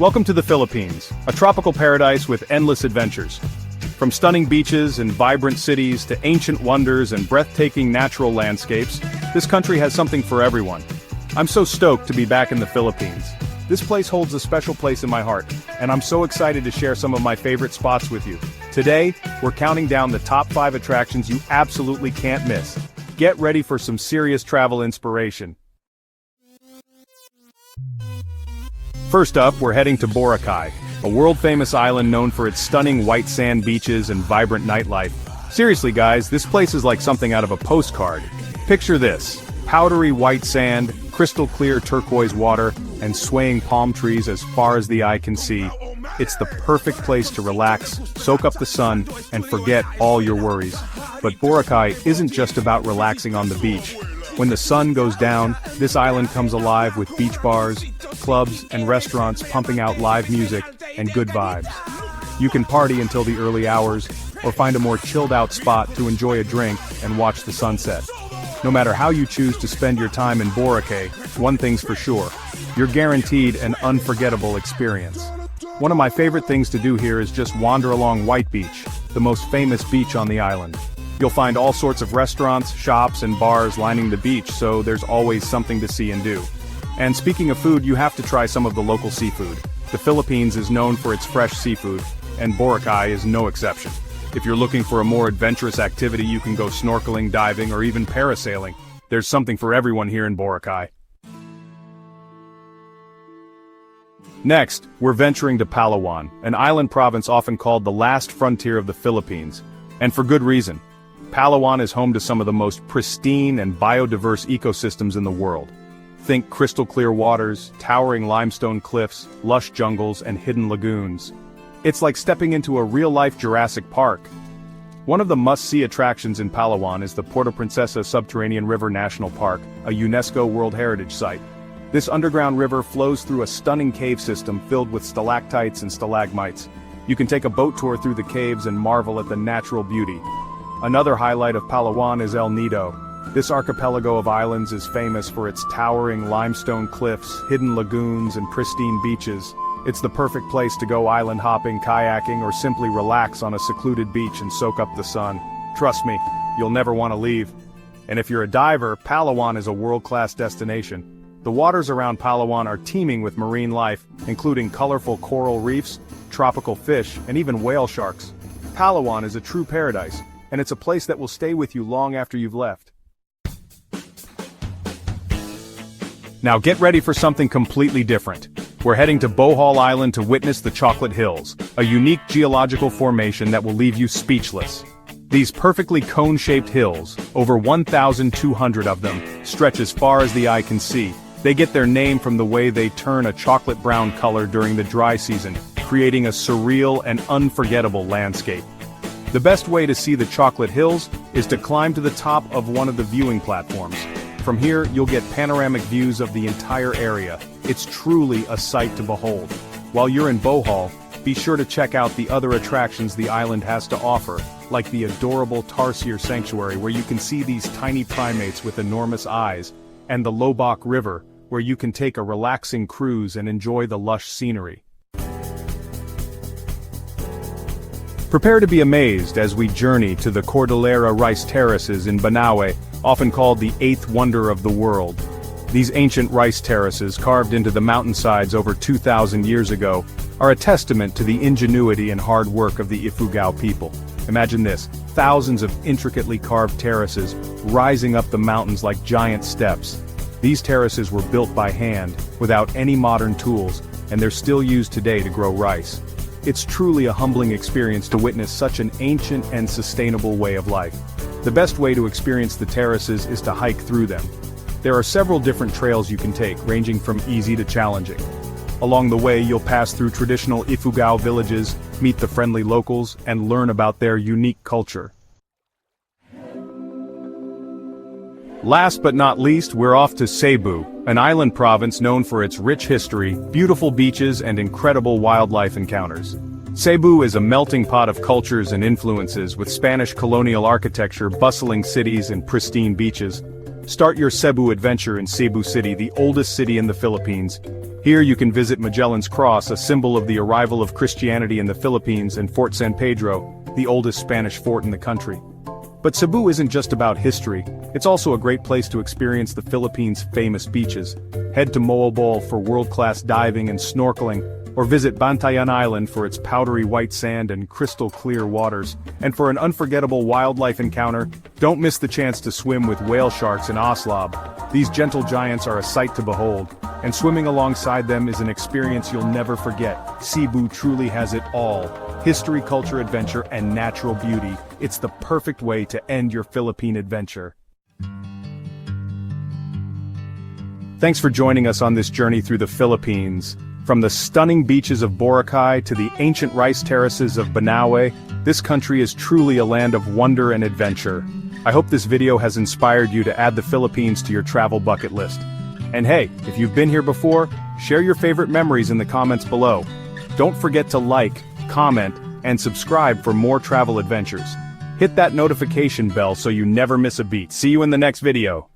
Welcome to the Philippines, a tropical paradise with endless adventures. From stunning beaches and vibrant cities to ancient wonders and breathtaking natural landscapes, this country has something for everyone. I'm so stoked to be back in the Philippines. This place holds a special place in my heart, and I'm so excited to share some of my favorite spots with you. Today, we're counting down the top 5 attractions you absolutely can't miss. Get ready for some serious travel inspiration. First up, we're heading to Boracay, a world-famous island known for its stunning white sand beaches and vibrant nightlife. Seriously guys, this place is like something out of a postcard. Picture this: powdery white sand, crystal clear turquoise water, and swaying palm trees as far as the eye can see. It's the perfect place to relax, soak up the sun, and forget all your worries. But Boracay isn't just about relaxing on the beach. When the sun goes down, this island comes alive with beach bars, clubs, and restaurants pumping out live music and good vibes. You can party until the early hours, or find a more chilled-out spot to enjoy a drink and watch the sunset. No matter how you choose to spend your time in Boracay, one thing's for sure: you're guaranteed an unforgettable experience. One of my favorite things to do here is just wander along White Beach, the most famous beach on the island. You'll find all sorts of restaurants, shops, and bars lining the beach, so there's always something to see and do. And speaking of food, you have to try some of the local seafood. The Philippines is known for its fresh seafood, and Boracay is no exception. If you're looking for a more adventurous activity, you can go snorkeling, diving, or even parasailing. There's something for everyone here in Boracay. Next, we're venturing to Palawan, an island province often called the last frontier of the Philippines. And for good reason. Palawan is home to some of the most pristine and biodiverse ecosystems in the world. Think crystal clear waters, towering limestone cliffs, lush jungles, and hidden lagoons. It's like stepping into a real-life Jurassic Park. One of the must-see attractions in Palawan is the Puerto Princesa Subterranean River National Park, a UNESCO World Heritage Site. This underground river flows through a stunning cave system filled with stalactites and stalagmites. You can take a boat tour through the caves and marvel at the natural beauty. Another highlight of Palawan is El Nido. This archipelago of islands is famous for its towering limestone cliffs, hidden lagoons, and pristine beaches. It's the perfect place to go island hopping, kayaking, or simply relax on a secluded beach and soak up the sun. Trust me, you'll never want to leave. And if you're a diver, Palawan is a world-class destination. The waters around Palawan are teeming with marine life, including colorful coral reefs, tropical fish, and even whale sharks. Palawan is a true paradise, and it's a place that will stay with you long after you've left. Now get ready for something completely different. We're heading to Bohol Island to witness the Chocolate Hills, a unique geological formation that will leave you speechless. These perfectly cone-shaped hills, over 1,200 of them, stretch as far as the eye can see. They get their name from the way they turn a chocolate brown color during the dry season, creating a surreal and unforgettable landscape. The best way to see the Chocolate Hills is to climb to the top of one of the viewing platforms. From here, you'll get panoramic views of the entire area. It's truly a sight to behold. While you're in Bohol, be sure to check out the other attractions the island has to offer, like the adorable Tarsier Sanctuary, where you can see these tiny primates with enormous eyes, and the Lobak River, where you can take a relaxing cruise and enjoy the lush scenery. Prepare to be amazed as we journey to the Cordillera rice terraces in Banaue, often called the 8th wonder of the world. These ancient rice terraces, carved into the mountainsides over 2,000 years ago, are a testament to the ingenuity and hard work of the Ifugao people. Imagine this: thousands of intricately carved terraces rising up the mountains like giant steps. These terraces were built by hand, without any modern tools, and they're still used today to grow rice. It's truly a humbling experience to witness such an ancient and sustainable way of life. The best way to experience the terraces is to hike through them. There are several different trails you can take, ranging from easy to challenging. Along the way, you'll pass through traditional Ifugao villages, meet the friendly locals, and learn about their unique culture. Last but not least, we're off to Cebu, an island province known for its rich history, beautiful beaches, and incredible wildlife encounters. Cebu is a melting pot of cultures and influences, with Spanish colonial architecture, bustling cities, and pristine beaches. Start your Cebu adventure in Cebu City, the oldest city in the Philippines. Here you can visit Magellan's Cross, a symbol of the arrival of Christianity in the Philippines, and Fort San Pedro, the oldest Spanish fort in the country. But Cebu isn't just about history, it's also a great place to experience the Philippines' famous beaches. Head to Moalboal for world-class diving and snorkeling, or visit Bantayan Island for its powdery white sand and crystal-clear waters. And for an unforgettable wildlife encounter, don't miss the chance to swim with whale sharks in Oslab. These gentle giants are a sight to behold, and swimming alongside them is an experience you'll never forget. Cebu truly has it all: history, culture, adventure, and natural beauty. It's the perfect way to end your Philippine adventure. Thanks for joining us on this journey through the Philippines. From the stunning beaches of Boracay to the ancient rice terraces of Banaue, this country is truly a land of wonder and adventure. I hope this video has inspired you to add the Philippines to your travel bucket list. And hey, if you've been here before, share your favorite memories in the comments below. Don't forget to like, comment, and subscribe for more travel adventures. Hit that notification bell so you never miss a beat. See you in the next video.